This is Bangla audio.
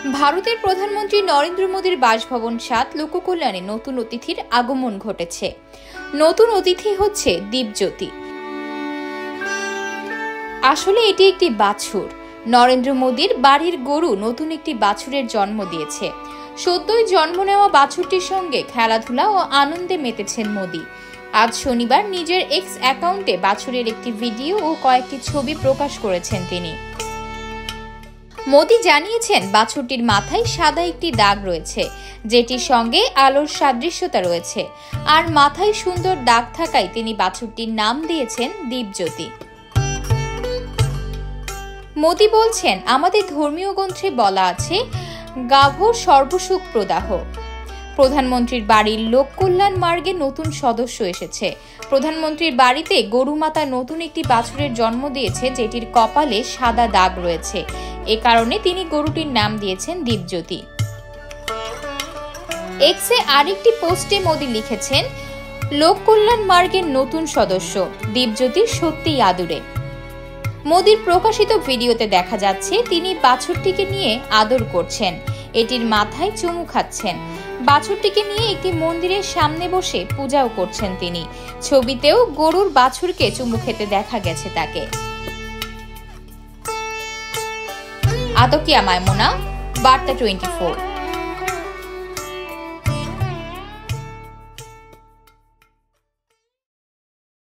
ভারতের প্রধানমন্ত্রী নরেন্দ্র মোদীর বাসভবন ৭ লোককল্যাণে নতুন অতিথির আগমন ঘটেছে। নতুন অতিথি হচ্ছে দীপজ্যোতি। আসলে এটি একটি বাছুর। নরেন্দ্র মোদীর বাড়ির গরু নতুন একটি বাছুরের জন্ম দিয়েছে। সদ্যই জন্ম নেওয়া বাছুরটির সঙ্গে খেলাধুলা ও আনন্দে মেতেছেন মোদী। আজ শনিবার নিজের এক্স অ্যাকাউন্টে বাছুরের একটি ভিডিও ও কয়েকটি ছবি প্রকাশ করেছেন তিনি। মোদী জানিয়েছেন, বাছুরটির মাথায় সাদা একটি দাগ রয়েছে, যেটির সঙ্গে আলোর সাদৃশ্যতা রয়েছে, আর মাথায় সুন্দর দাগ থাকায় তিনি বাছুরটির নাম দিয়েছেন দীপজ্যোতি। মোদী বলছেন, আমাদের ধর্মীয় গ্রন্থে বলা আছে, গাভ সর্বসুখ প্রদাহ। প্রধানমন্ত্রীর বাড়ির লোককল্যাণ মার্গে নতুন সদস্য এসেছে। প্রধানমন্ত্রীর বাড়িতে গরুমাতা নতুন একটি বাছুরের জন্ম দিয়েছে, যেটির কপালে সাদা দাগ রয়েছে। এ কারণে তিনি গরুটির নাম দিয়েছেন দীপজ্যোতি। এক্সে আরেকটি পোস্টে মোদী লিখেছেন, লোককল্যাণ মার্গের নতুন সদস্য দীপজ্যোতি সত্যিই আদুরে। মোদীর প্রকাশিত ভিডিওতে দেখা যাচ্ছে তিনি বাছুরটিকে নিয়ে আদর করছেন, এটির মাথায় চুমু খাচ্ছেন। বাছুরটিকে নিয়ে একটি মন্দিরের সামনে বসে পূজাও করছেন তিনি। ছবিতেও গরুর বাছুরকে চুমু খেতে দেখা গেছে তাকে। আতকিয়া মাইমুনা, বার্তা 24।